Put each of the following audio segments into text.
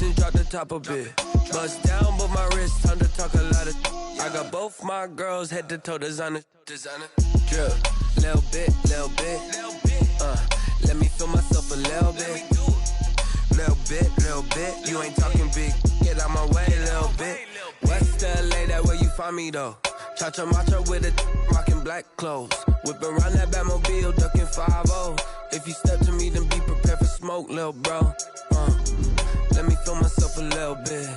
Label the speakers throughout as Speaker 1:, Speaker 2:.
Speaker 1: and drop the top a bit. Bust down, but my wrist, time to talk a lot of. I got both my girls head to toe designer. Drip, little bit. Let me feel myself a little bit. Little bit. You ain't talking big. Get out my way, little bit. West LA, that where you find me though. Cha-cha matcha with a rockin' black clothes. Whip around that Batmobile, ducking 5-0. If you step to me, then be prepared for smoke, little bro. Let me feel myself a little bit.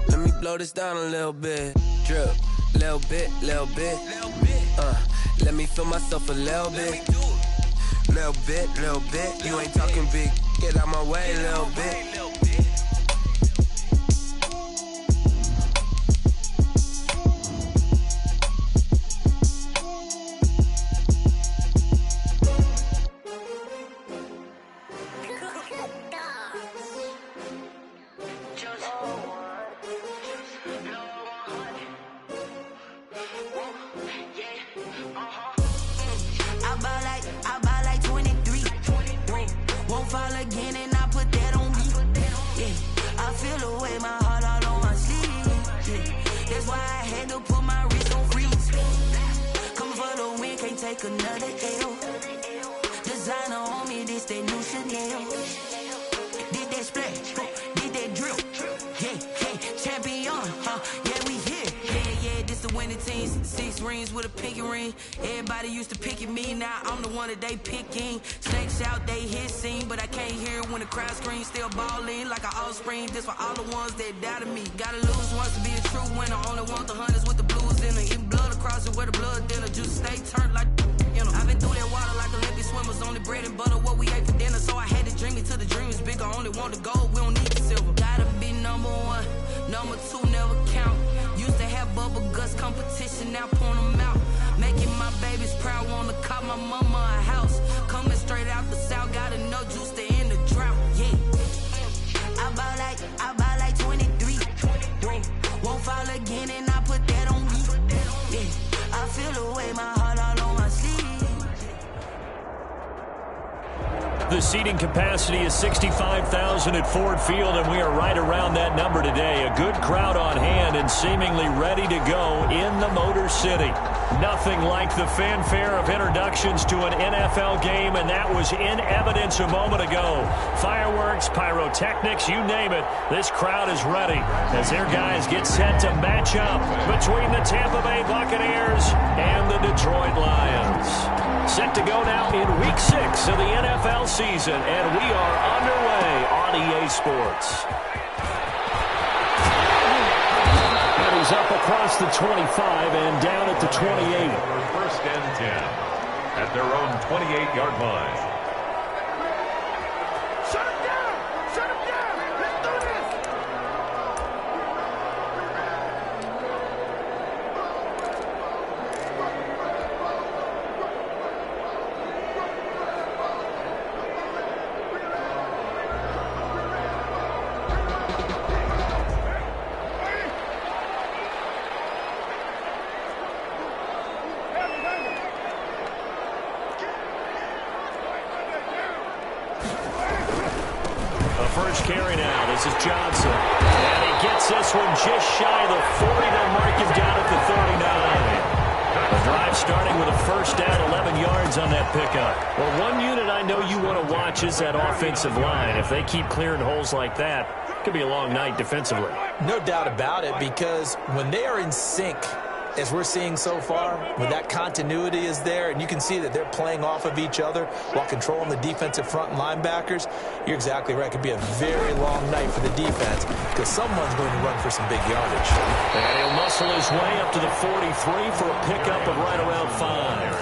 Speaker 1: Let me blow this down a little bit. Drip, little bit. Let me feel myself a little bit. Little bit. You ain't talking big. Get out my way, little bit.
Speaker 2: Another L. Designer on me, this that new Chanel. Did that splash, did that drill. Yeah, champion, yeah, we here. Yeah, this the winning team. 6 rings with a pinky ring. Everybody used to pick at me, now I'm the one that they picking. Snakes out, they hissing, but I can't hear when the crowd screams. Still balling like an offspring. This for all the ones that doubted me. Gotta lose once to be a true winner. Only want the hunters with the blues in it. Even blood across it where the blood dinner. Just stay turned like. I've been through that water like Olympic swimmers. Only bread and butter, what we ate for dinner. So I had to dream it till the dream is bigger. Only want the gold, we don't need the silver. Gotta be number 1, number 2 never count. Used to have bubble guts competition, now point them out. Making my babies proud, wanna cop my mama a house. Coming straight out the south, gotta know juice to end the drought. Yeah, I buy like 23. Won't fall again and I put that on me. Yeah, I feel the way my heart all on my sleeve.
Speaker 3: The seating capacity is 65,000 at Ford Field, and we are right around that number today. A good crowd on hand and seemingly ready to go in the Motor City. Nothing like the fanfare of introductions to an NFL game, and that was in evidence a moment ago. Fireworks, pyrotechnics, you name it. This crowd is ready as their guys get set to match up between the Tampa Bay Buccaneers and the Detroit Lions. Set to go now in Week 6 of the NFL season, and we are underway on EA Sports. And he's up across the 25 and down at the 28.
Speaker 4: First and 10 at their own 28-yard line.
Speaker 5: Shut him down! Shut him down! Let's do this!
Speaker 3: First carry now. This is Johnson. And he gets this one just shy of the 40. They'll mark him down at the 39. The drive starting with a first down, 11 yards on that pickup. Well, one unit I know you want to watch is that offensive line. If they keep clearing holes like that, it could be a long night defensively.
Speaker 6: No doubt about it, because when they are in sync, as we're seeing so far, when that continuity is there, and you can see that they're playing off of each other while controlling the defensive front and linebackers, you're exactly right. It could be a very long night for the defense because someone's going to run for some big yardage.
Speaker 3: And he'll muscle his way up to the 43 for a pickup of right around 5.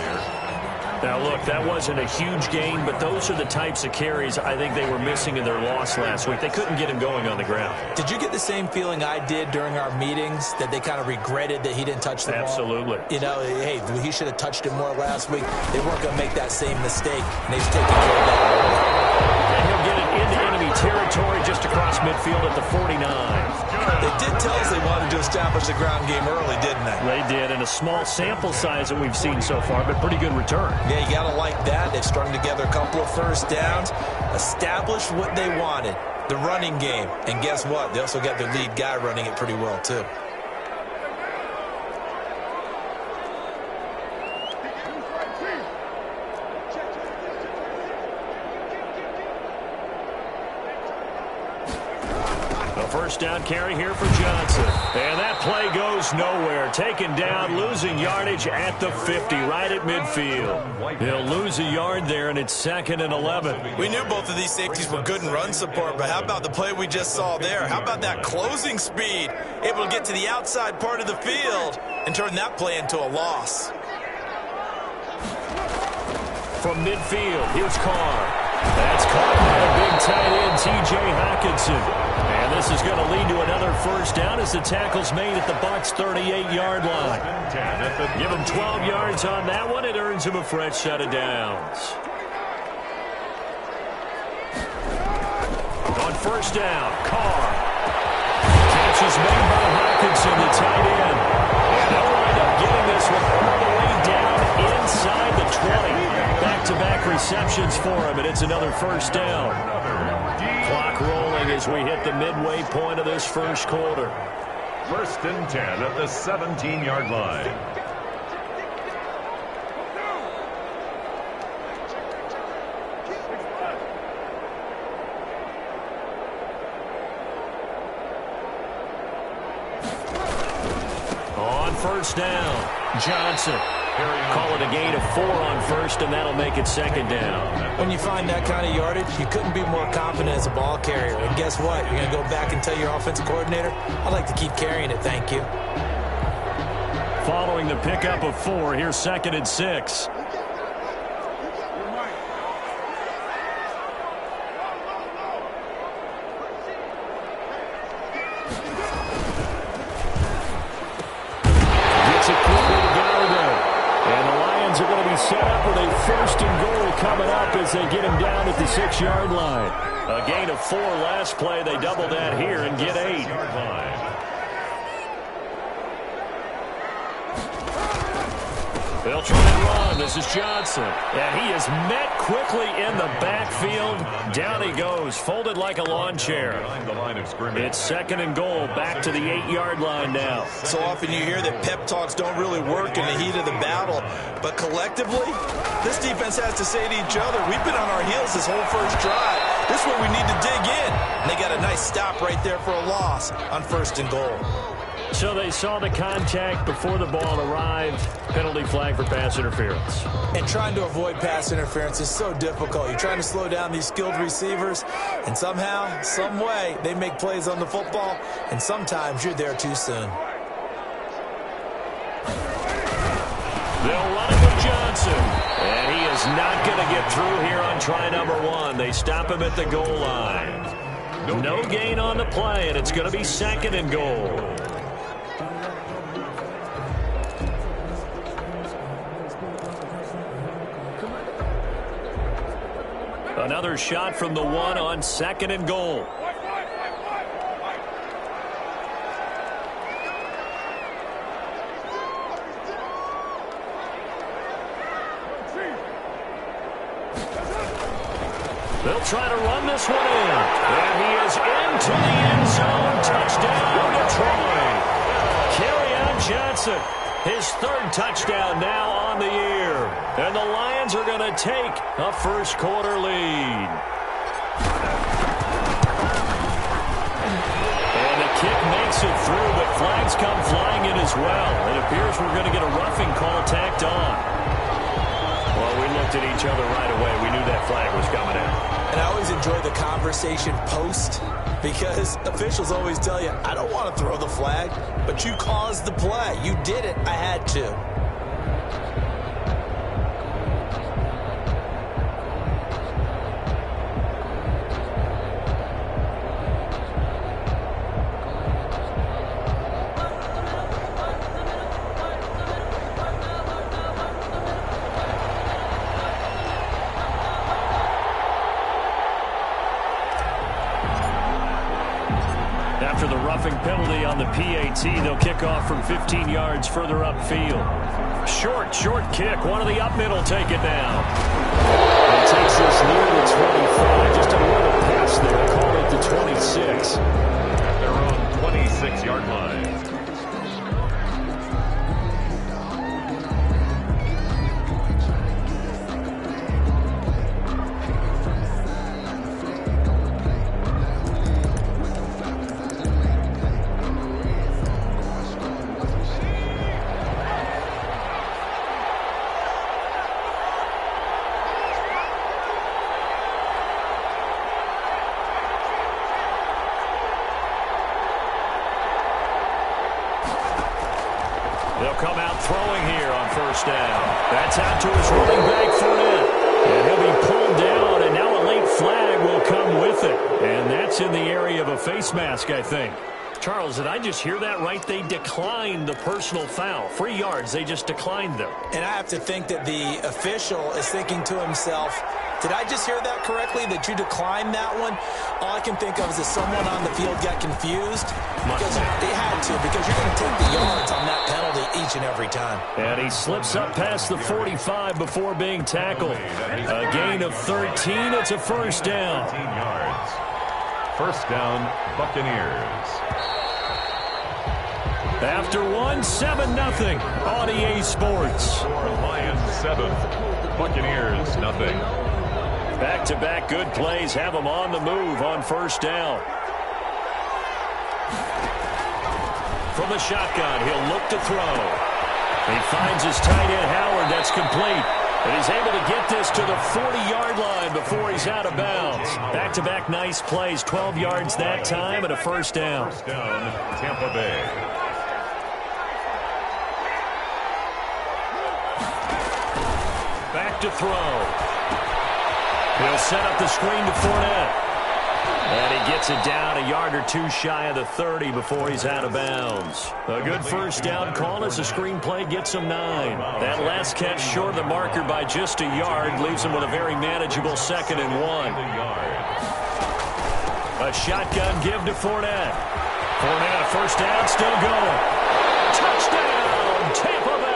Speaker 3: Now, look, that wasn't a huge gain, but those are the types of carries I think they were missing in their loss last week. They couldn't get him going on the ground.
Speaker 6: Did you get the same feeling I did during our meetings, that they kind of regretted that he didn't touch the ball?
Speaker 3: Absolutely.
Speaker 6: You know, hey, he should have touched it more last week. They weren't going to make that same mistake, and he's taking care of that.
Speaker 3: And he'll get it into enemy territory just across midfield at the 49.
Speaker 6: They did tell us they wanted to establish the ground game early, didn't they?
Speaker 3: They did, and a small sample size that we've seen so far, but pretty good return.
Speaker 6: Yeah, you got to like that. They've strung together a couple of first downs, established what they wanted, the running game. And guess what? They also got their lead guy running it pretty well, too.
Speaker 3: First down carry here for Johnson. And that play goes nowhere. Taken down, losing yardage at the 50, right at midfield. He'll lose a yard there, and it's 2nd and 11.
Speaker 6: We knew both of these safeties were good in run support, but how about the play we just saw there? How about that closing speed? Able to get to the outside part of the field and turn that play into a loss.
Speaker 3: From midfield, here's Carr. That's caught by a big tight end, T.J. Hockenson. And this is going to lead to another first down as the tackle's made at the Bucs' 38-yard line. Give him 12 yards on that one. It earns him a fresh set of downs. On first down, Carr. Catch is made by Hockenson, the tight end. And they'll wind up getting this one all the way down inside the 20. Back-to-back receptions for him, and it's another first down. Clock rolling as we hit the midway point of this first quarter.
Speaker 4: 1st and 10 at the 17-yard line.
Speaker 3: On first down, Johnson. Call it a gain of 4 on first, and that'll make it 2nd down.
Speaker 6: When you find that kind of yardage, you couldn't be more confident as a ball carrier. And guess what? You're going to go back and tell your offensive coordinator, I'd like to keep carrying it, thank you.
Speaker 3: Following the pickup of 4, here's 2nd and 6. Set up with a 1st and goal coming up as they get him down at the 6-yard line. A gain of 4 last play. They double that here and get 8. They'll try and run. This is Johnson. And he is met quickly in the backfield. Down he goes, folded like a lawn chair. It's 2nd and goal, back to the 8-yard line now.
Speaker 6: So often you hear that pep talks don't really work in the heat of the battle. But collectively, this defense has to say to each other, we've been on our heels this whole first drive. This is where we need to dig in. And they got a nice stop right there for a loss on 1st and goal.
Speaker 3: So they saw the contact before the ball arrived. Penalty flag for pass interference.
Speaker 6: And trying to avoid pass interference is so difficult. You're trying to slow down these skilled receivers, and somehow, some way, they make plays on the football, and sometimes you're there too soon.
Speaker 3: They'll run it with Johnson. And he is not going to get through here on try number 1. They stop him at the goal line. No gain on the play, and it's going to be 2nd and goal. Another shot from the 1 on 2nd and goal. They'll try to run this one in. And he is into the end zone. Touchdown, Detroit. Kerryon Johnson, his 3rd touchdown now on the year. And the Lions are going to take a first quarter lead. And the kick makes it through, but flags come flying in as well. It appears we're going to get a roughing call tacked on. Well, we looked at each other right away. We knew that flag was coming out.
Speaker 6: And I always enjoy the conversation post because officials always tell you, I don't want to throw the flag, but you caused the play. You did it. I had to.
Speaker 3: After the roughing penalty on the PAT, they'll kick off from 15 yards further upfield. Short kick. One of the up middle take it down. He takes this near the 25. Just a little pass there. Call it about the 26.
Speaker 4: At their own 26-yard line.
Speaker 3: They'll come out throwing here on first down. That's out to his running back, Fournette. And he'll be pulled down, and now a late flag will come with it. And that's in the area of a face mask, I think. Charles, did I just hear that right? They declined the personal foul. 3 yards, they just declined them.
Speaker 6: And I have to think that the official is thinking to himself, did I just hear that correctly, that you declined that one? All I can think of is that someone on the field got confused. Because they had to, because you're going to take the yards on that penalty each and every time.
Speaker 3: And he slips up past the 45 before being tackled. A gain of 13. It's a first down.
Speaker 4: 13 yards. First down, Buccaneers.
Speaker 3: After one, 7-0 on EA Sports.
Speaker 4: Lions 7, Buccaneers 0.
Speaker 3: Back-to-back good plays have him on the move on first down. From the shotgun, he'll look to throw. He finds his tight end, Howard. That's complete. And he's able to get this to the 40-yard line before he's out of bounds. Back-to-back nice plays, 12 yards that time and a first down.
Speaker 4: First down, Tampa Bay.
Speaker 3: Back to throw. He'll set up the screen to Fournette. And he gets it down a yard or two shy of the 30 before he's out of bounds. A good first down call as the screen play gets him 9. That last catch short of the marker by just a yard leaves him with a very manageable 2nd and 1. A shotgun give to Fournette. Fournette, a first down, still going. Touchdown, Tampa Bay!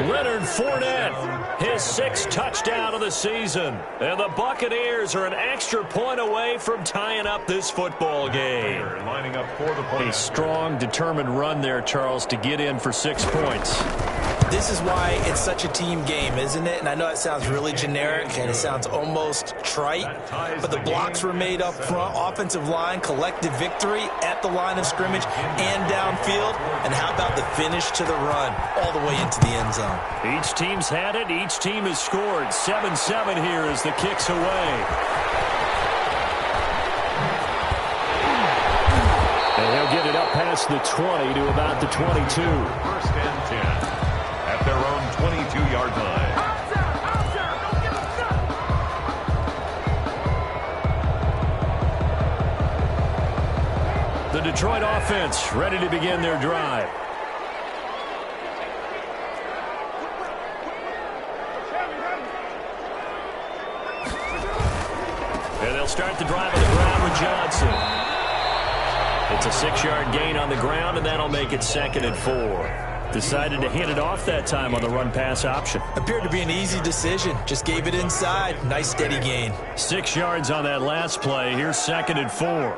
Speaker 3: Leonard Fournette, his 6th touchdown of the season. And the Buccaneers are an extra point away from tying up this football game.
Speaker 4: Lining up for the point.
Speaker 3: A strong, determined run there, Charles, to get in for 6 points.
Speaker 6: This is why it's such a team game, isn't it? And I know it sounds really generic and it sounds almost trite, but the blocks were made up front, offensive line, collective victory at the line of scrimmage and downfield. And how about the finish to the run all the way into the end zone?
Speaker 3: Each team's had it. Each team has scored. 7-7 here as the kick's away. And he'll get it up past the 20 to about the 22.
Speaker 4: First and 10 at their own 22-yard line.
Speaker 5: Don't give us up.
Speaker 3: The Detroit offense ready to begin their drive. And they'll start the drive on the ground with Johnson. It's a 6-yard gain on the ground, and that'll make it 2nd and 4. Decided to hand it off that time on the run-pass option.
Speaker 6: Appeared to be an easy decision. Just gave it inside. Nice steady gain.
Speaker 3: 6 yards on that last play. Here's 2nd and 4.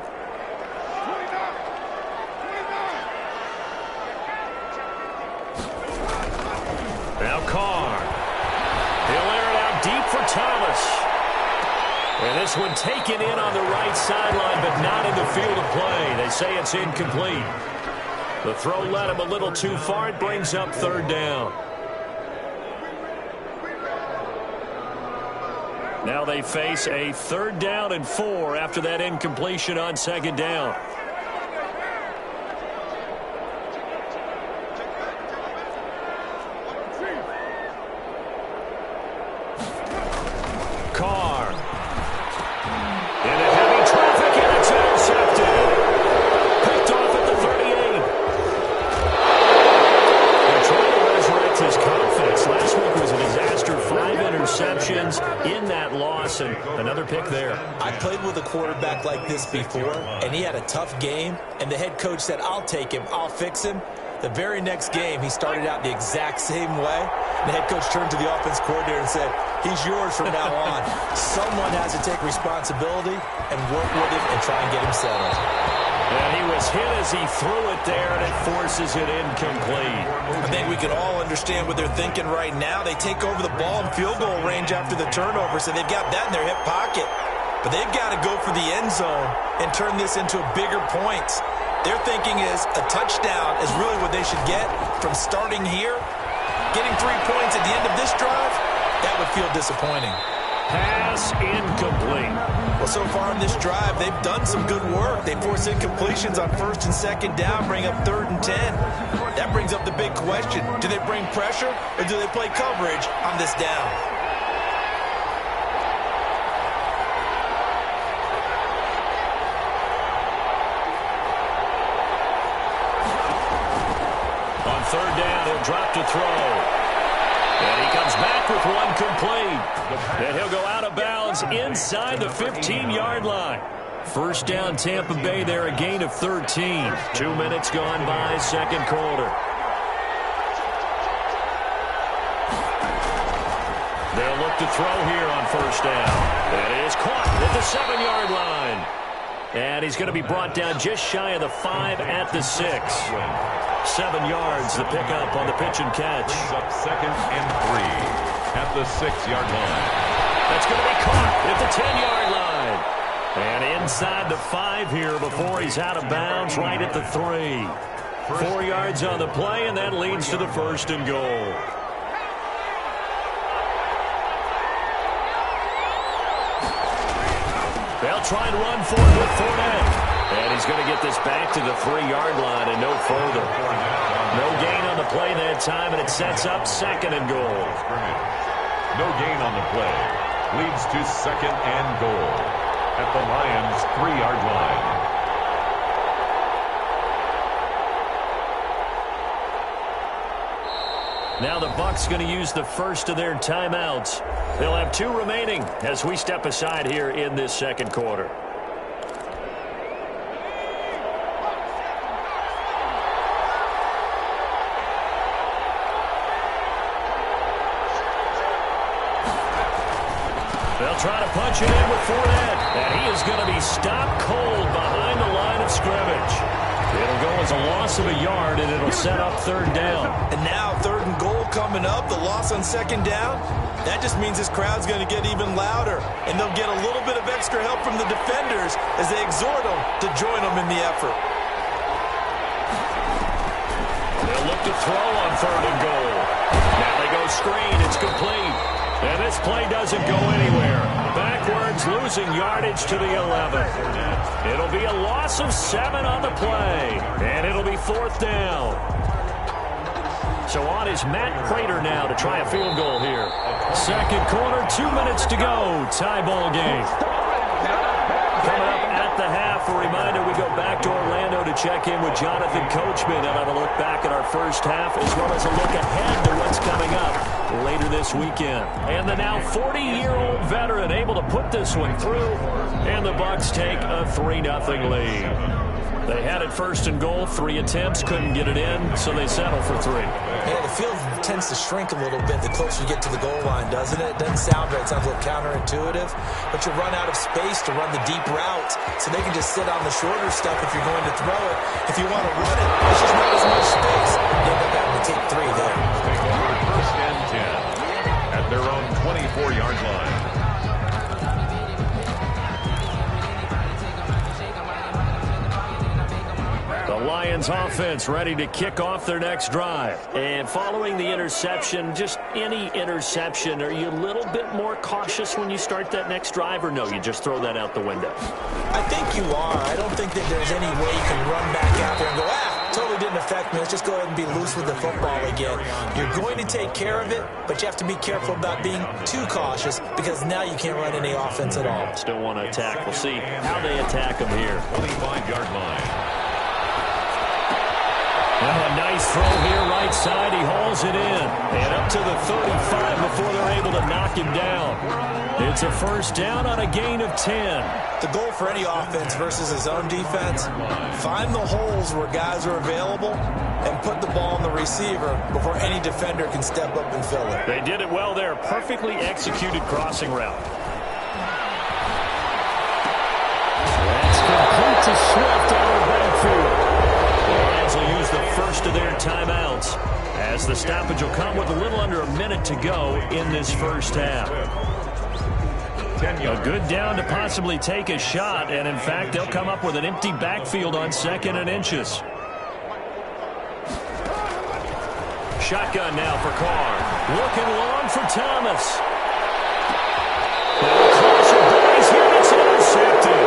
Speaker 3: Now Carr. He'll air it out deep for Thomas. And this one taken in on the right sideline, but not in the field of play. They say it's incomplete. The throw led him a little too far. It brings up 3rd down. Now they face a 3rd down and 4 after that incompletion on 2nd down. Carr. Into heavy traffic, and it's intercepted. Picked off at the 38. They're trying to resurrect his confidence. Last week was a disaster. 5 interceptions in that loss, and another pick there.
Speaker 6: I played with a quarterback like this before, and he had a tough game, and the head coach said, I'll take him, I'll fix him. The very next game, he started out the exact same way. The head coach turned to the offense coordinator and said, He's yours from now on. Someone has to take responsibility and work with him and try and get him settled.
Speaker 3: And he was hit as he threw it there, and it forces it incomplete.
Speaker 6: I think we can all understand what they're thinking right now. They take over the ball in field goal range after the turnover, so they've got that in their hip pocket. But they've got to go for the end zone and turn this into bigger points. Their thinking is a touchdown is really what they should get from starting here. Getting 3 points at the end of this drive, that would feel disappointing.
Speaker 3: Pass incomplete.
Speaker 6: Well, so far in this drive, they've done some good work. They force incompletions on 1st and 2nd down, bring up 3rd and 10. That brings up the big question. Do they bring pressure or do they play coverage on this down?
Speaker 3: On 3rd down, he'll drop to throw. And he comes back with one complete. And he'll go out of bounds inside the 15-yard line. 1st down, Tampa Bay there, a gain of 13. 2 minutes gone by, 2nd quarter. They'll look to throw here on 1st down. And it is caught at the 7-yard line. And he's going to be brought down just shy of the 5 at the 6. 7 yards, the pickup on the pitch and catch.
Speaker 4: Up 2nd and 3 at the 6-yard line.
Speaker 3: That's going to be caught at the 10-yard line. And inside the 5 here before he's out of bounds, right at the 3. 4 yards on the play, and that leads to the 1st and goal. They'll try and run for it with Fournette. And he's going to get this back to the 3-yard line and no further. No gain on the play that time, and it sets up 2nd and goal.
Speaker 4: No gain on the play. Leads to 2nd and goal at the Lions' 3-yard line.
Speaker 3: Now the Bucs going to use the first of their timeouts. They'll have 2 remaining as we step aside here in this 2nd quarter. They'll try to punch it in with Fournette, and he is going to be stopped cold behind the line of scrimmage. It'll go as a loss of a yard, and it'll set up 3rd down.
Speaker 6: And now 3rd and goal coming up, the loss on 2nd down. That just means this crowd's going to get even louder, and they'll get a little bit of extra help from the defenders as they exhort them to join them in the effort.
Speaker 3: They'll look to throw on 3rd and goal. Now they go screen. It's complete. And this play doesn't go anywhere. Backwards, losing yardage to the 11. It'll be a loss of 7 on the play. And it'll be 4th down. So on is Matt Prater now to try a field goal here. 2nd quarter, 2 minutes to go. Tie ball game. Coming up at the half, a reminder we go back to Orlando to check in with Jonathan Coachman and have a look back at our first half as well as a look ahead to what's coming up later this weekend. And the now 40-year-old veteran able to put this one through, and the Bucs take a 3-0 lead. They had it 1st and goal, 3 attempts, couldn't get it in, so they settle for 3.
Speaker 6: Yeah, the field tends to shrink a little bit the closer you get to the goal line, doesn't it? It doesn't sound right. It sounds a little counterintuitive. But you run out of space to run the deep routes, so they can just sit on the shorter stuff if you're going to throw it. If you want to run it, there's just not as much space. You end up having to take 3 there.
Speaker 4: 1st and 10 at their own 24-yard line.
Speaker 3: The Lions offense ready to kick off their next drive. And following the interception, just any interception, are you a little bit more cautious when you start that next drive, or no, you just throw that out the window?
Speaker 6: I think you are. I don't think that there's any way you can run back out there and go, totally didn't affect me. Let's just go ahead and be loose with the football again. You're going to take care of it, but you have to be careful about being too cautious because now you can't run any offense at all.
Speaker 3: Still want to attack. We'll see how they attack them here.
Speaker 4: 25-yard line.
Speaker 3: Well, a nice throw here right side. He hauls it in. And up to the 35 before they're able to knock him down. It's a first down on a gain of 10.
Speaker 6: The goal for any offense versus his own defense, find the holes where guys are available and put the ball on the receiver before any defender can step up and fill it.
Speaker 3: They did it well there. Perfectly executed crossing route. That's complete to Swift out of the backfield. The Lions will use the first of their timeouts as the stoppage will come with a little under a minute to go in this first half. A good down to possibly take a shot, and in fact, they'll come up with an empty backfield on 2nd and inches. Shotgun now for Carr. Looking long for Thomas. He's here, it's intercepted.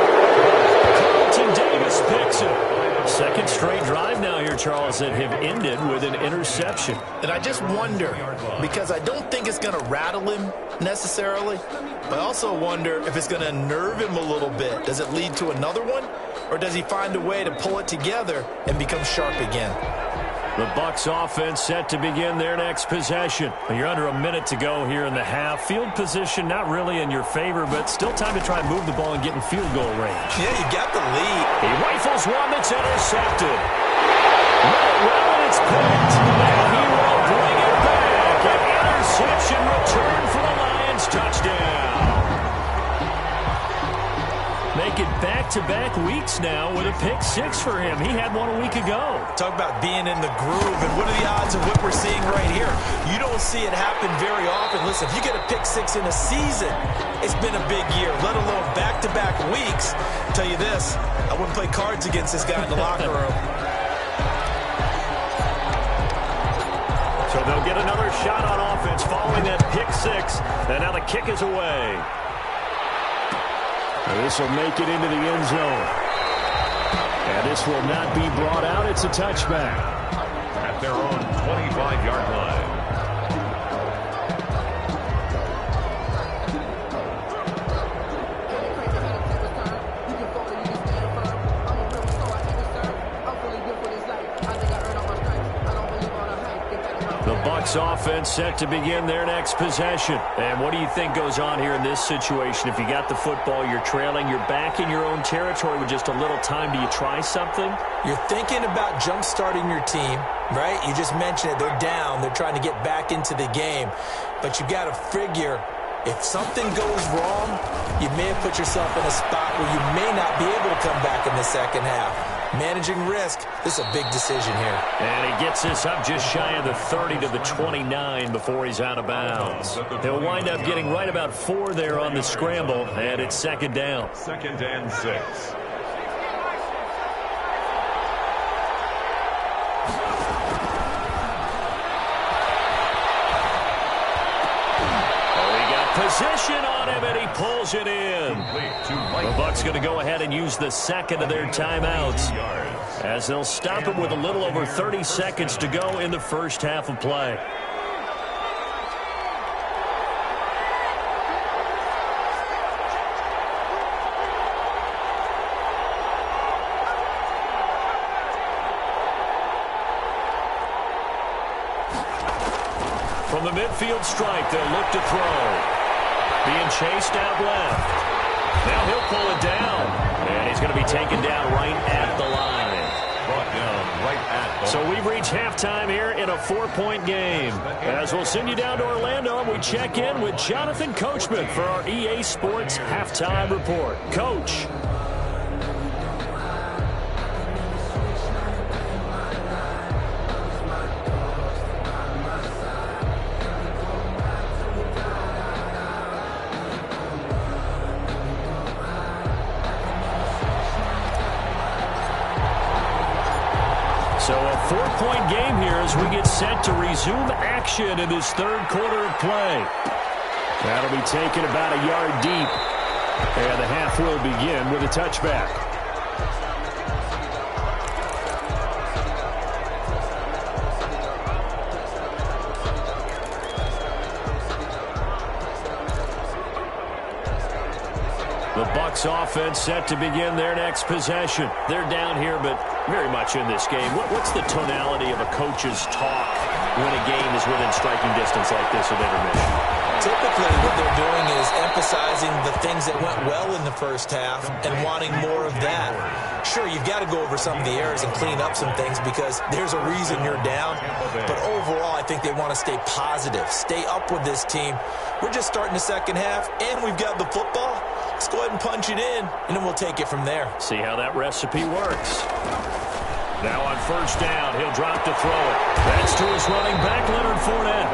Speaker 3: Carlton Davis picks it. Second straight drive now here, Charles, that have ended with an interception.
Speaker 6: And I just wonder, because I don't think it's going to rattle him necessarily, but I also wonder if it's going to nerve him a little bit. Does it lead to another one, or does he find a way to pull it together and become sharp again?
Speaker 3: The Bucs offense set to begin their next possession. You're under a minute to go here in the half. Field position not really in your favor, but still time to try and move the ball and get in field goal range.
Speaker 6: Yeah, you got the lead.
Speaker 3: He rifles one that's intercepted. Well, and it's picked. And he will bring it back. An interception return for the Lions touchdown. Make it back-to-back weeks now with a pick 6 for him. He had one a week ago.
Speaker 6: Talk about being in the groove, and what are the odds of what we're seeing right here? You don't see it happen very often. Listen, if you get a pick 6 in a season, it's been a big year, let alone back-to-back weeks. I'll tell you this, I wouldn't play cards against this guy in the locker room.
Speaker 3: So they'll get another shot on offense following that pick 6, and now the kick is away. This will make it into the end zone. And this will not be brought out. It's a touchback.
Speaker 4: At their own 25-yard line.
Speaker 3: The Bucs offense set to begin their next possession. And what do you think goes on here in this situation? If you got the football, you're trailing, you're back in your own territory with just a little time. Do you try something?
Speaker 6: You're thinking about jump-starting your team, right? You just mentioned it. They're down. They're trying to get back into the game. But you got to figure, if something goes wrong, you may have put yourself in a spot where you may not be able to come back in the second half. Managing risk, this is a big decision here.
Speaker 3: And he gets this up just shy of the 30 to the 29 before he's out of bounds. He'll wind up getting right about 4 there on the scramble, and it's 2nd down.
Speaker 4: 2nd and 6.
Speaker 3: Position on him, and he pulls it in. The Bucs going to go ahead and use the second of their timeouts as they'll stop it with a little over 30 seconds to go in the first half of play. From the midfield stripe, they'll look to throw. Being chased out left. Now he'll pull it down. And he's going to be taken down right at the line.
Speaker 4: Brought down right at the line.
Speaker 3: So we've reached halftime here in a 4-point game. As we'll send you down to Orlando, and we check in with Jonathan Coachman for our EA Sports Halftime Report. Coach. So a 4-point game here as we get set to resume action in this third quarter of play. That'll be taken about a yard deep. And the half will begin with a touchback. The Bucs offense set to begin their next possession. They're down here, but very much in this game. What's the tonality of a coach's talk when a game is within striking distance like this of intermission?
Speaker 6: Typically, what they're doing is emphasizing the things that went well in the first half and wanting more of that. Sure, you've got to go over some of the errors and clean up some things because there's a reason you're down. But overall, I think they want to stay positive, stay up with this team. We're just starting the second half, and we've got the football. Let's go ahead and punch it in, and then we'll take it from there.
Speaker 3: See how that recipe works. Now on first down, he'll drop to throw it. That's to his running back, Leonard Fournette.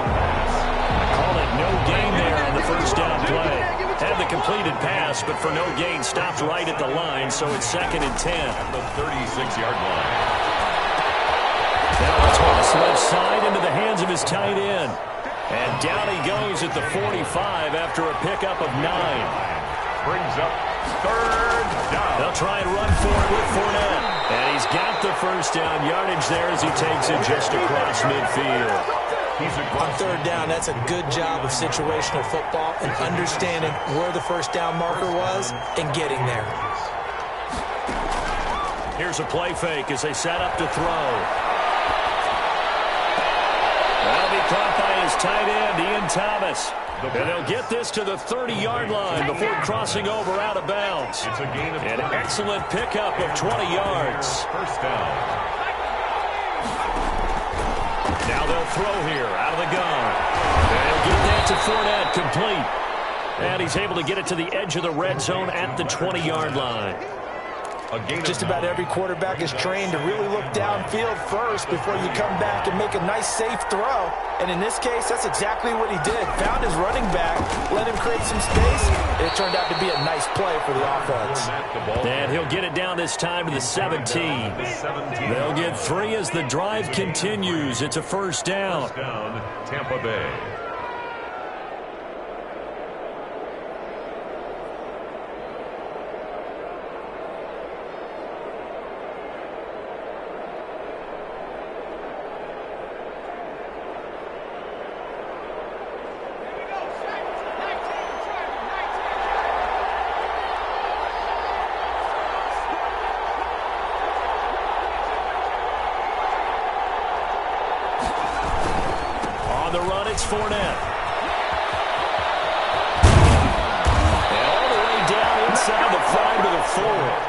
Speaker 3: Call it no gain there on the first down play. Had the completed pass, but for no gain, stopped right at the line, so it's 2nd and 10.
Speaker 4: The 36-yard line.
Speaker 3: Now a toss left side into the hands of his tight end. And down he goes at the 45 after a pickup of 9.
Speaker 4: Brings up 3rd down.
Speaker 3: They'll try and run for it with Fournette. And he's got the first down yardage there as he takes it just across midfield.
Speaker 6: On 3rd down, that's a good job of situational football and understanding where the first down marker was and getting there.
Speaker 3: Here's a play fake as they set up to throw. That'll be caught by his tight end, Ian Thomas. And they'll get this to the 30-yard line before crossing over out of bounds.
Speaker 4: It's a gain of
Speaker 3: An excellent pickup of 20 yards.
Speaker 4: First down.
Speaker 3: Now they'll throw here out of the gun. They'll get that to Fournette, complete. And he's able to get it to the edge of the red zone at the 20-yard line.
Speaker 6: Just about every quarterback is trained to really look downfield first before you come back and make a nice, safe throw. And in this case, that's exactly what he did. Found his running back, let him create some space. It turned out to be a nice play for the offense.
Speaker 3: And he'll get it down this time to the 17. They'll get 3 as the drive continues. It's a first down.
Speaker 4: Tampa Bay.
Speaker 3: It's Fournette. And all the way down inside the 5 to the 4.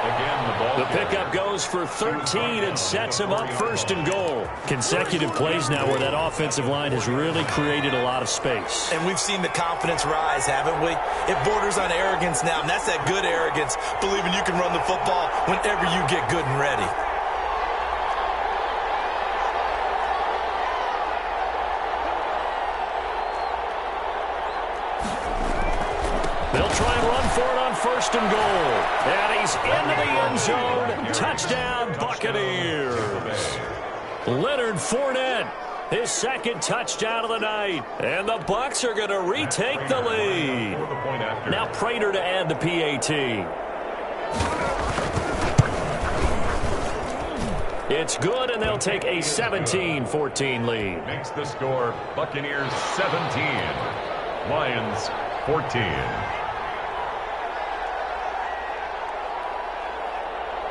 Speaker 3: Again, the pickup goes for 13 and sets him up 1st and goal. Consecutive plays now where that offensive line has really created a lot of space.
Speaker 6: And we've seen the confidence rise, haven't we? It borders on arrogance now, and that's that good arrogance, believing you can run the football whenever you get good and ready.
Speaker 3: They'll try and run for it on 1st and goal. And he's into the end zone. Touchdown, Buccaneers. Leonard Fournette, his 2nd touchdown of the night. And the Bucs are going to retake the lead. Now Prater to add the PAT. It's good, and they'll take a 17-14 lead.
Speaker 4: Makes the score Buccaneers 17, Lions 14.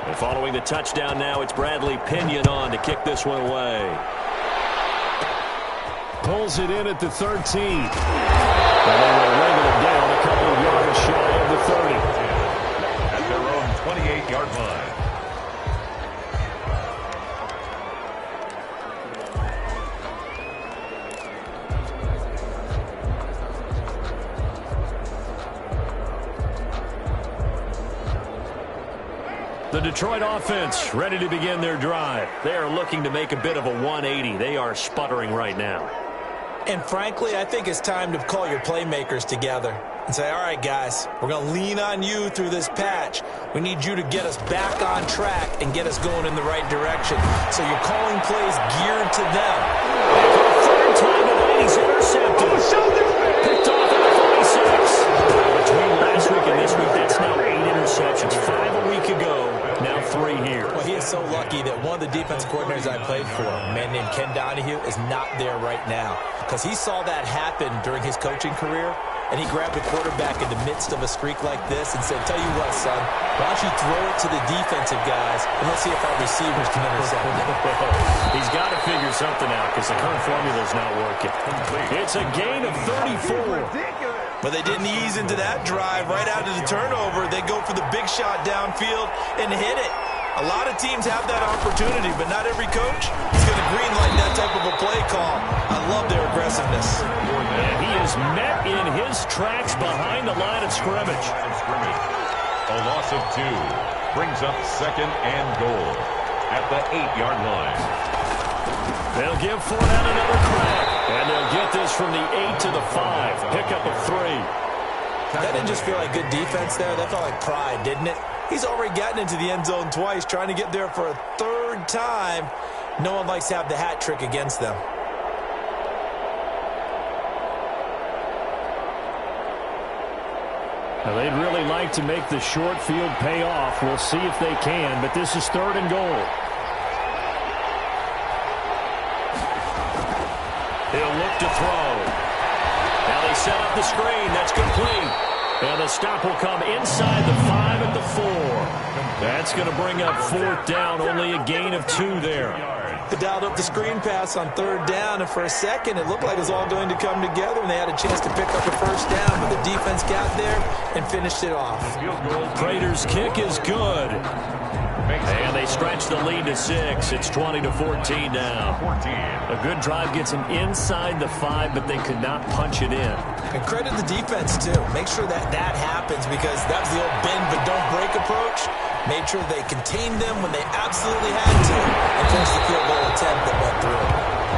Speaker 3: And following the touchdown now, it's Bradley Pinion on to kick this one away. Pulls it in at the 13. And they will wriggle it down a couple of yards shy of the 30.
Speaker 4: At their own 28-yard line.
Speaker 3: The Detroit offense ready to begin their drive. They are looking to make a bit of a 180. They are sputtering right now.
Speaker 6: And frankly, I think it's time to call your playmakers together and say, all right, guys, we're going to lean on you through this patch. We need you to get us back on track and get us going in the right direction. So you're calling plays geared to them.
Speaker 3: Third time tonight, he's intercepted. Picked off at the 46. Between last week and this week, that's now 8 interceptions. 5 a week ago. Now 3 here.
Speaker 6: Well, he is so lucky that one of the defense coordinators I played for, a man named Ken Donahue, is not there right now. Because he saw that happen during his coaching career, and he grabbed the quarterback in the midst of a streak like this and said, tell you what, son, why don't you throw it to the defensive guys, and let's see if our receivers can intercept it.
Speaker 3: He's got to figure something out because the current formula's not working. It's a gain of 34.
Speaker 6: But they didn't ease into that drive. Right out of the turnover, they go for the big shot downfield and hit it. A lot of teams have that opportunity, but not every coach is going to greenlight that type of a play call. I love their aggressiveness.
Speaker 3: And he is met in his tracks behind the line of scrimmage.
Speaker 4: A loss of 2 brings up 2nd and goal at the 8-yard line.
Speaker 3: They'll give Fournette another crack. And they'll get this from the 8 to the 5. Pickup of 3.
Speaker 6: That didn't just feel like good defense there. That felt like pride, didn't it? He's already gotten into the end zone twice, trying to get there for a 3rd time. No one likes to have the hat trick against them.
Speaker 3: Now, they'd really like to make the short field pay off. We'll see if they can, but this is 3rd and goal. He'll look to throw. Now they set up the screen. That's complete. And the stop will come inside the 5 at the 4. That's going to bring up 4th down. Only a gain of 2 there.
Speaker 6: They dialed up the screen pass on 3rd down, and for a second it looked like it was all going to come together, and they had a chance to pick up a 1st down, but the defense got there and finished it off.
Speaker 3: Prater's kick is good. And they stretch the lead to 6. It's 20-14 now. A good drive gets them inside the 5, but they could not punch it in.
Speaker 6: And credit the defense, too. Make sure that happens, because that was the old bend but don't break approach. Made sure they contained them when they absolutely had to and finished the field goal attempt that went through.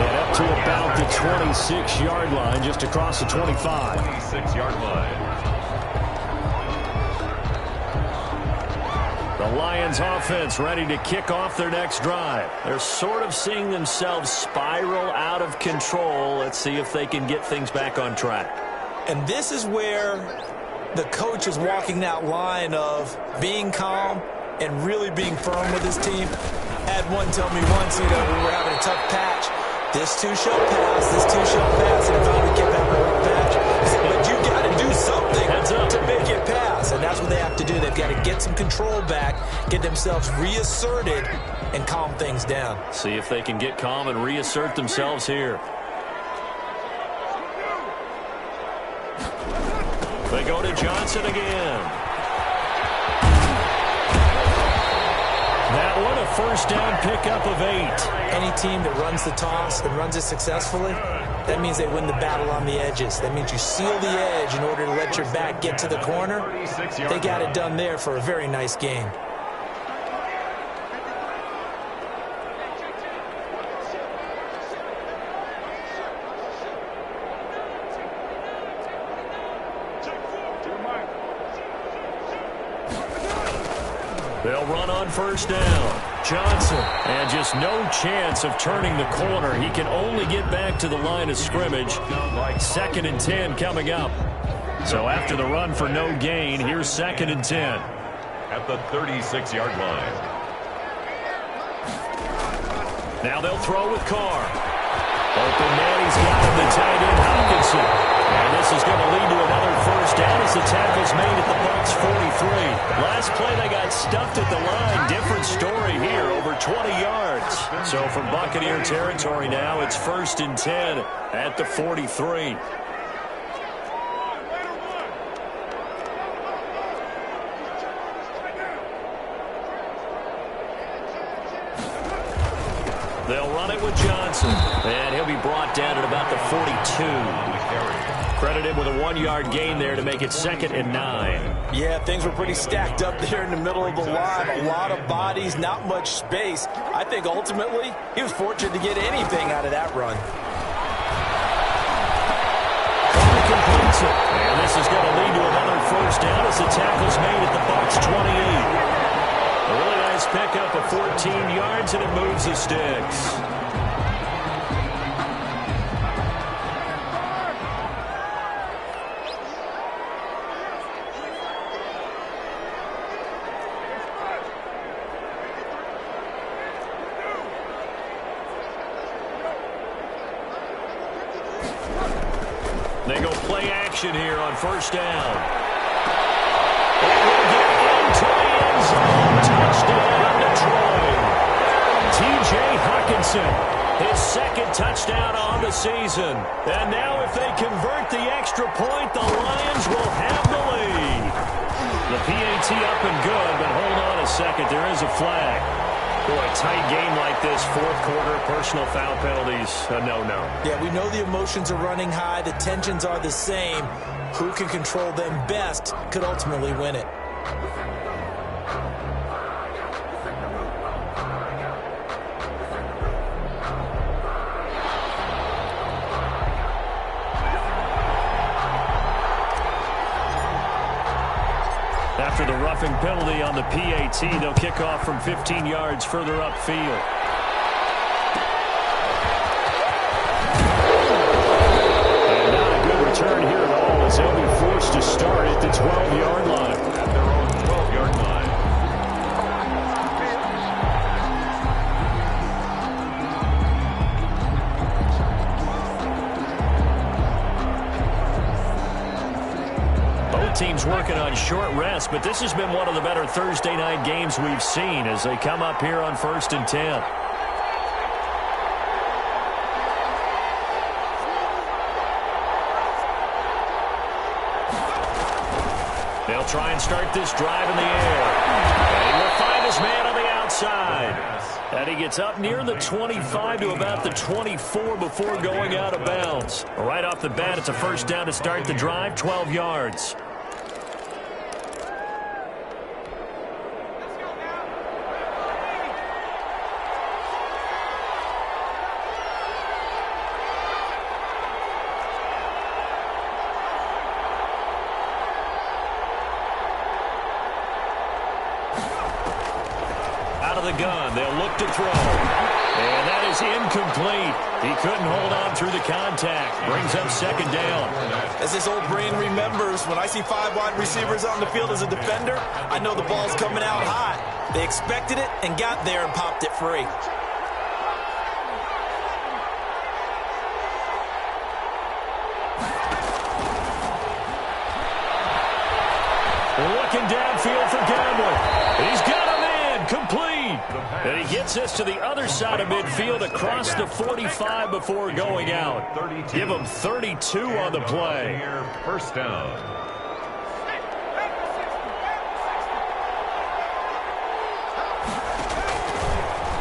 Speaker 3: And up to about the 26-yard line, just across the 25.
Speaker 4: 26-yard line.
Speaker 3: The Lions offense ready to kick off their next drive. They're sort of seeing themselves spiral out of control. Let's see if they can get things back on track.
Speaker 6: And this is where the coach is walking that line of being calm and really being firm with his team. Had one tell me once, we were having a tough patch. This too shall pass, this too shall pass, and finally kept having a rough patch. But you got to do something to make it pass, and that's what they have to do. They've got to get some control back, get themselves reasserted, and calm things down.
Speaker 3: See if they can get calm and reassert themselves here. They go to Johnson again. That one a 1st down pickup of 8.
Speaker 6: Any team that runs the toss and runs it successfully, that means they win the battle on the edges. That means you seal the edge in order to let your back get to the corner. They got it done there for a very nice game.
Speaker 3: They'll run on 1st down. Johnson, and just no chance of turning the corner. He can only get back to the line of scrimmage. 2nd and 10 coming up. So after the run for no gain, here's 2nd and 10.
Speaker 4: At the 36-yard line.
Speaker 3: Now they'll throw with Carr. Open man, he's got him, the tight end, Hopkinson. And this is going to lead to another 1st down as the tackle's made at the Bucs 43. Last play, they got stuffed at the line. Different story here, over 20 yards. So from Buccaneer territory now, it's 1st and 10 at the 43. They'll run it with Johnson, and he'll be brought down at about the 42. Credited with a 1-yard gain there to make it 2nd and 9.
Speaker 6: Yeah, things were pretty stacked up there in the middle of the line. A lot of bodies, not much space. I think ultimately he was fortunate to get anything out of that run.
Speaker 3: Completes it. And this is going to lead to another 1st down as the tackle's made at the Bucs 28. A really nice pickup of 14 yards, and it moves the sticks. They go play action. action here on first down. It will get into the end zone. Touchdown, Detroit. T.J. Hawkinson, his second touchdown on the season. And now if they convert the extra point, the Lions will have the lead. The PAT up and good, but hold on a second. There is a flag. Boy, a tight game like this, fourth quarter, personal foul penalties, no.
Speaker 6: Yeah, we know the emotions are running high. The tensions are the same. Who can control them best could ultimately win it.
Speaker 3: After the roughing penalty on the PAT, they'll kick off from 15 yards further upfield. And not a good return here at all, as they'll be forced to start at the 12-yard line.
Speaker 4: At their own 12-yard line.
Speaker 3: Teams working on short rest, but this has been one of the better Thursday night games we've seen as they come up here on 1st and 10. They'll try and start this drive in the air. And he will find his man on the outside. And he gets up near the 25 to about the 24 before going out of bounds. Right off the bat, it's a first down to start the drive, 12 yards. Gun. They'll look to throw. And that is incomplete. He couldn't hold on through the contact. Brings up second down.
Speaker 6: As this old brain remembers, when I see 5 wide receivers on the field as a defender, I know the ball's coming out high. They expected it and got there and popped it free.
Speaker 3: Looking downfield for Gamble. He's got him in. Complete. And he gets us to the other side of midfield across the 45 before going out. Give him 32 on the play.
Speaker 4: First down.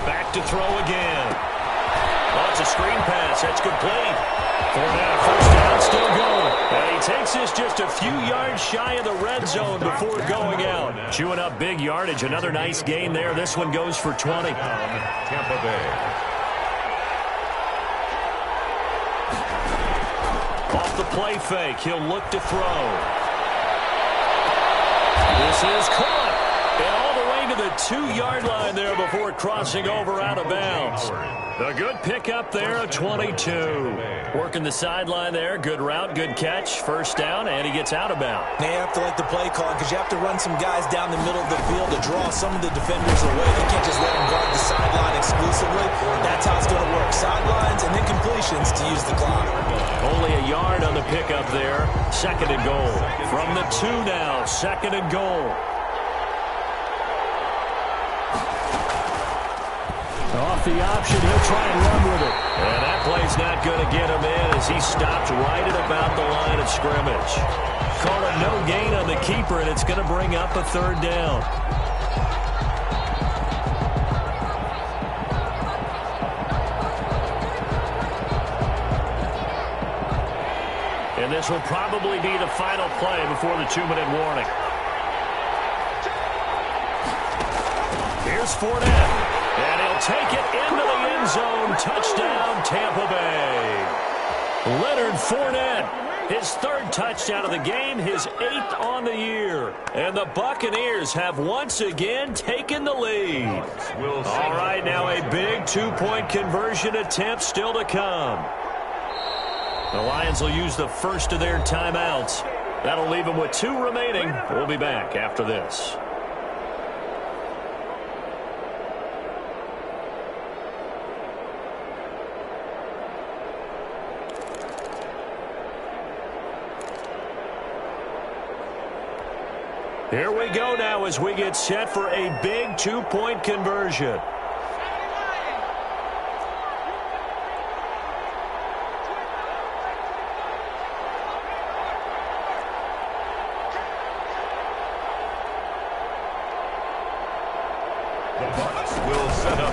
Speaker 3: Back to throw again. Oh, it's a screen pass. That's complete. Fournette, first down, still going. And he takes this just a few yards shy of the red zone before going out. Chewing up big yardage. Another nice gain there. This one goes for 20.
Speaker 4: Tampa Bay.
Speaker 3: Off the play fake, he'll look to throw. This is caught. And all the way to the 2-yard line there before crossing over out of bounds. A good pickup there, a 22. Working the sideline there. Good route, good catch. First down, and he gets out of bounds.
Speaker 6: They have to like the play calling because you have to run some guys down the middle of the field to draw some of the defenders away. They can't just let them guard the sideline exclusively. That's how it's going to work. Sidelines and then completions to use the clock.
Speaker 3: Only a yard on the pickup there. Second and goal. From the 2 now, second and goal. Off the option, he'll try and run with it. And that play's not going to get him in as he stopped right at about the line of scrimmage. Call it no gain on the keeper, and it's going to bring up a third down. And this will probably be the final play before the 2-minute warning. Here's Fournette. And he'll take it into the end zone. Touchdown, Tampa Bay. Leonard Fournette, his 3rd touchdown of the game, his 8th on the year. And the Buccaneers have once again taken the lead. All right, now a big 2-point conversion attempt still to come. The Lions will use the first of their timeouts. That'll leave them with 2 remaining. We'll be back after this. Here we go now as we get set for a big two-point conversion.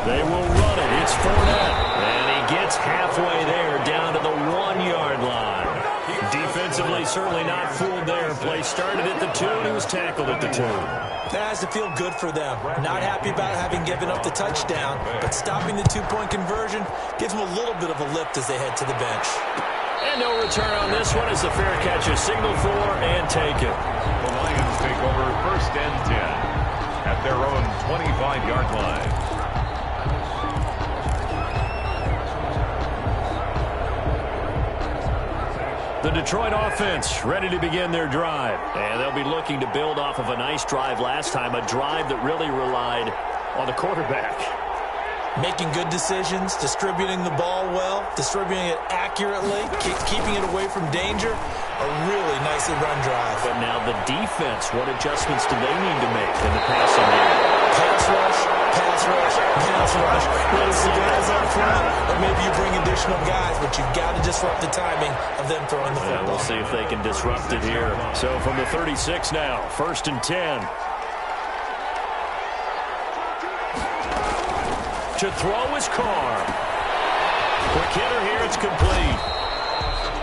Speaker 3: They will run it. It's Fournette. And he gets halfway there down to the 1-yard line. Defensively, certainly not fooled there. Play started at the 2, and he was tackled at the 2.
Speaker 6: That has to feel good for them. Not happy about having given up the touchdown, but stopping the two-point conversion gives them a little bit of a lift as they head to the bench.
Speaker 3: And no return on this one as the fair catch is signaled for and taken.
Speaker 4: The Lions take over 1st and 10 at their own 25-yard line.
Speaker 3: The Detroit offense ready to begin their drive. And they'll be looking to build off of a nice drive last time, a drive that really relied on the quarterback.
Speaker 6: Making good decisions, distributing the ball well, distributing it accurately, keeping it away from danger. A really nicely run drive.
Speaker 3: But now the defense, what adjustments do they need to make in the passing game?
Speaker 6: Pass rush, pass rush, pass rush. Release the guys up front, or maybe you bring additional guys, but you've got to disrupt the timing of them throwing the football.
Speaker 3: We'll see if they can disrupt it here. So from the 36 now, 1st and 10. To throw is Carr. Quick hitter here, it's complete.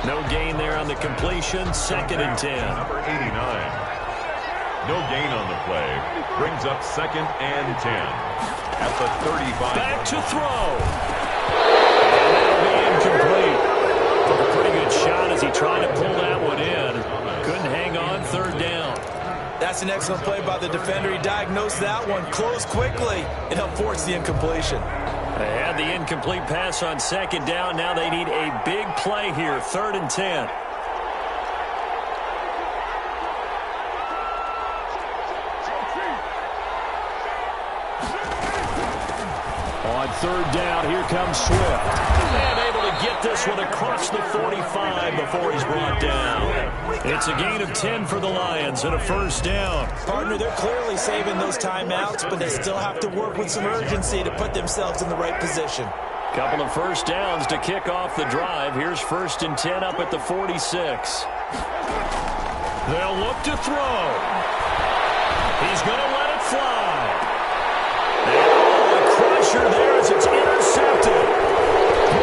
Speaker 3: No gain there on the completion, 2nd and 10.
Speaker 4: Number 89. No gain on the play. Brings up 2nd and 10 at the 35.
Speaker 3: Back to throw. And that'll be incomplete. Took a pretty good shot as he tried to pull that one in. Couldn't hang on, 3rd down.
Speaker 6: That's an excellent play by the defender. He diagnosed that one, closed quickly, and helped force the incompletion.
Speaker 3: They had the incomplete pass on 2nd down. Now they need a big play here, 3rd and 10. On 3rd down, here comes Swift. And able to get this one across the 45 before he's brought down. It's a gain of 10 for the Lions and a 1st down.
Speaker 6: Partner, they're clearly saving those timeouts, but they still have to work with some urgency to put themselves in the right position.
Speaker 3: Couple of 1st downs to kick off the drive. Here's 1st and 10 up at the 46. They'll look to throw. He's going to let it fly. And a crusher there as it's intercepted.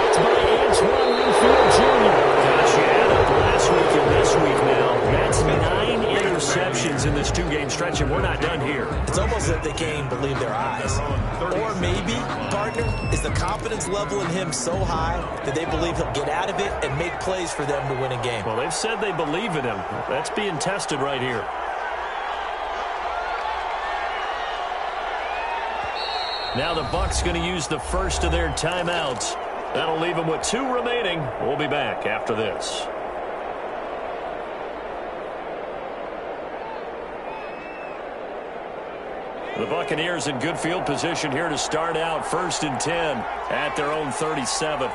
Speaker 3: It's by Antoine Winfield Jr. Gosh, you add up last week and this week now. That's 9 interceptions in this 2-game stretch, and we're not done here.
Speaker 6: It's almost as if they can't even believe their eyes. Or maybe, partner, is the confidence level in him so high that they believe he'll get out of it and make plays for them to win a game.
Speaker 3: Well, they've said they believe in him. That's being tested right here. Now the Bucs going to use the first of their timeouts. That'll leave them with 2 remaining. We'll be back after this. The Buccaneers in good field position here to start out 1st and 10 at their own 37.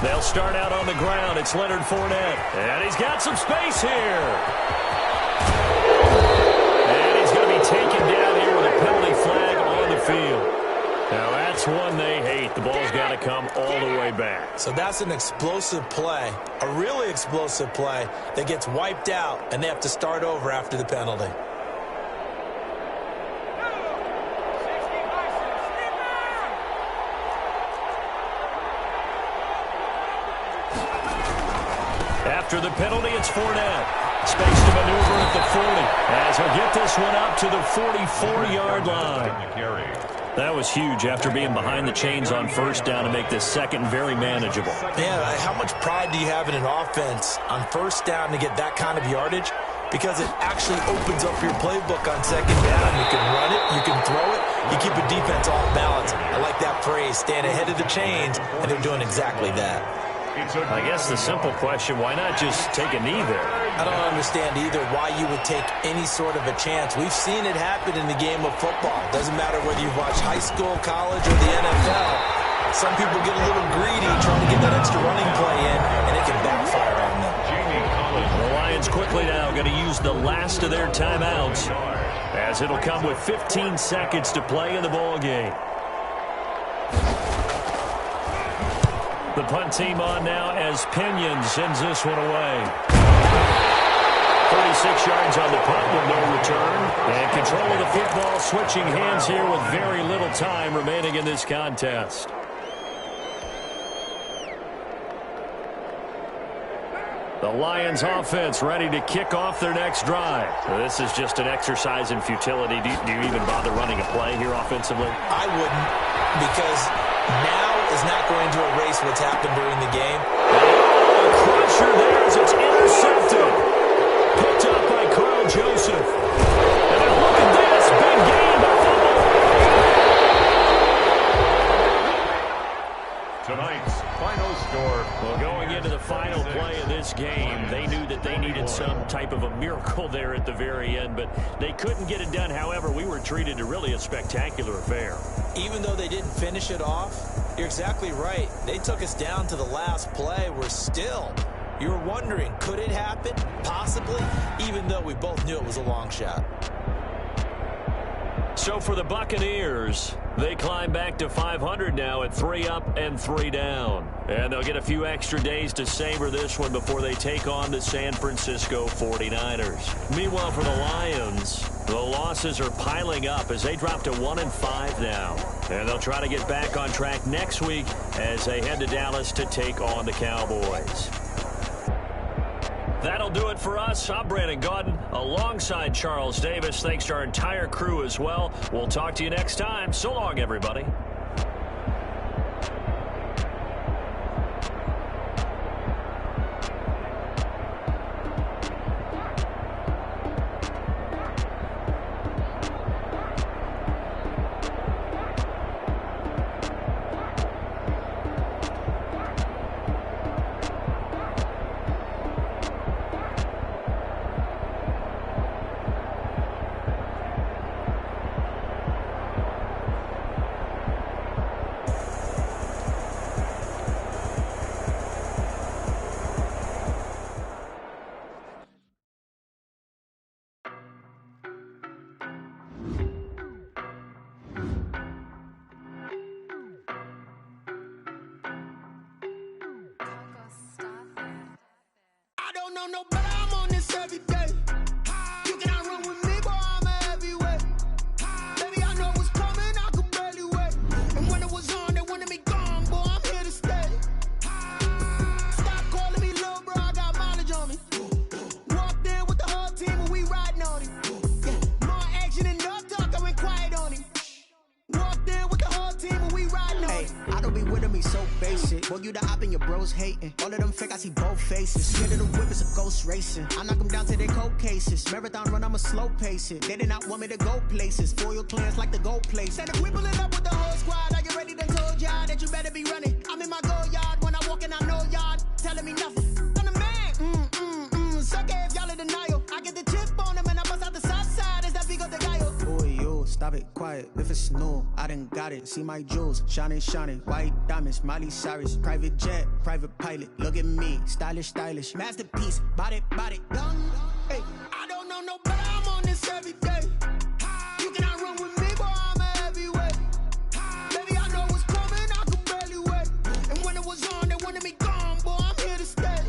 Speaker 3: They'll start out on the ground. It's Leonard Fournette. And he's got some space here. And he's going to be taken down here with a penalty flag on the field. Now that's one they hate. The ball's got to come all the way back.
Speaker 6: So that's an explosive play, a really explosive play that gets wiped out, and they have to start over after the penalty.
Speaker 3: After the penalty, it's Fournette. Space to maneuver at the 40 as he'll get this one up to the 44-yard line. That was huge after being behind the chains on 1st down to make this 2nd very manageable.
Speaker 6: Man, how much pride do you have in an offense on 1st down to get that kind of yardage? Because it actually opens up your playbook on 2nd down. You can run it, you can throw it, you keep a defense off balance. I like that phrase, stand ahead of the chains, and they're doing exactly that.
Speaker 3: I guess the simple question, why not just take a knee there?
Speaker 6: I don't understand either why you would take any sort of a chance. We've seen it happen in the game of football. Doesn't matter whether you've watched high school, college, or the NFL. Some people get a little greedy trying to get that extra running play in, and it can backfire on them.
Speaker 3: The Lions Lions quickly now going to use the last of their timeouts, as it'll come with 15 seconds to play in the ball game. The punt team on now as Pinion sends this one away. 36 yards on the punt with no return. And control of the football switching hands here with very little time remaining in this contest. The Lions offense ready to kick off their next drive. This is just an exercise in futility. Do you even bother running a play here offensively?
Speaker 6: I wouldn't, because now is not going to erase what's happened during the game.
Speaker 3: A crusher there as it's intercepted. Picked up by Carl Joseph. And then look at this. Big game.
Speaker 4: Tonight's final score.
Speaker 3: Well, going into the final play of this game, they knew that they needed some type of a miracle there at the very end, but they couldn't get it done. However, we were treated to really a spectacular affair.
Speaker 6: Even though they didn't finish it off, you're exactly right. They took us down to the last play. We're still, you're wondering, could it happen? Possibly, even though we both knew it was a long shot.
Speaker 3: So for the Buccaneers, they climb back to 500 now at 3 up and 3 down. And they'll get a few extra days to savor this one before they take on the San Francisco 49ers. Meanwhile, for the Lions, the losses are piling up as they drop to 1-5 now. And they'll try to get back on track next week as they head to Dallas to take on the Cowboys. That'll do it for us. I'm Brandon Gaudin alongside Charles Davis. Thanks to our entire crew as well. We'll talk to you next time. So long, everybody.
Speaker 2: No, but I'm on this every day. You cannot run with me, boy, I'm a heavyweight. Baby, I know what's coming, I could barely wait. And when it was on, they wanted me gone, boy, I'm here to stay. Stop calling me little bro, I got mileage on me. Walked in with the whole team and we riding on him. Yeah, more action and no talk, I went quiet on him. Walked in with the whole team and we riding on him.
Speaker 7: I don't be with me so basic. Boy, you the op and your bros hating. All of them fake, I see both faces. Scared of the whip, it's a ghost racing. I knock them down to their cold cases. Marathon run, I'ma slow pace it. They did not want me to go places. Foil clans like the gold place.
Speaker 2: Said if we pulling up with the whole squad, I get ready to told y'all that you better be running. I'm in my go yard when I walk in, I know y'all telling me nothing. I'm the man, suck it if y'all in denial. I get the chip on them and I bust out the south side. Is that big of the guy?
Speaker 7: Boy, yo, stop it, quiet. If it's new, I done got it. See my jewels, shining, shining. White diamonds, Miley Cyrus. Private jet, private pilot. Look at me, stylish, stylish. Masterpiece, body, young.
Speaker 2: Hey, I don't know no better, I'm on this every day. You cannot run with me, boy, I'm a heavyweight. Baby, I know what's coming, I could barely wait. And when it was on, they wanted me gone, boy, I'm here to stay.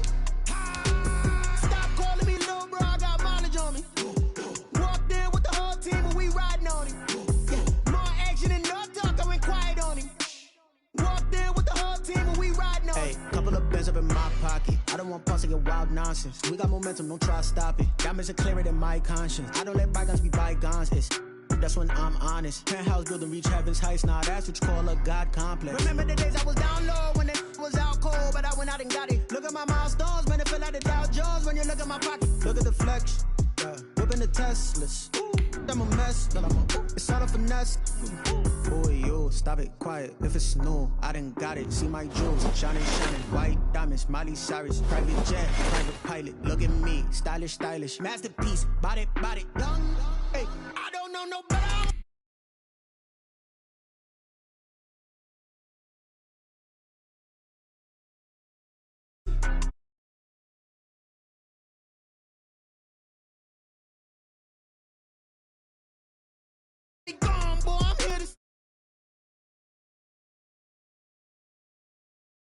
Speaker 2: Stop calling me little bro, I got mileage on me. Walked in with the whole team and we riding on him. Yeah, more action and no talk, I went quiet on him. Walked in with the whole team and we riding on him.
Speaker 7: Couple of bands up in my pocket. I don't want pulse to get wild nonsense. We got momentum, don't try to stop it. Diamonds are clearer than my conscience. I don't let bygones be bygones. It's that's when I'm honest. Penthouse building, reach heaven's heights. Nah, that's what you call a God complex.
Speaker 2: Remember the days I was down low when it was out cold, but I went out and got it. Look at my milestones, man, it feel like the Dow Jones when you look at my pocket.
Speaker 7: Look at the flex, yeah. Whipping the Teslas. I'm a mess, it's all a finesse. Boy, yo, stop it, quiet. If it's new, I done got it. See my jewels, shining, shining. White diamonds, Miley Cyrus. Private jet, private pilot. Look at me, stylish, stylish. Masterpiece, body, young.
Speaker 2: Hey, I don't know no better.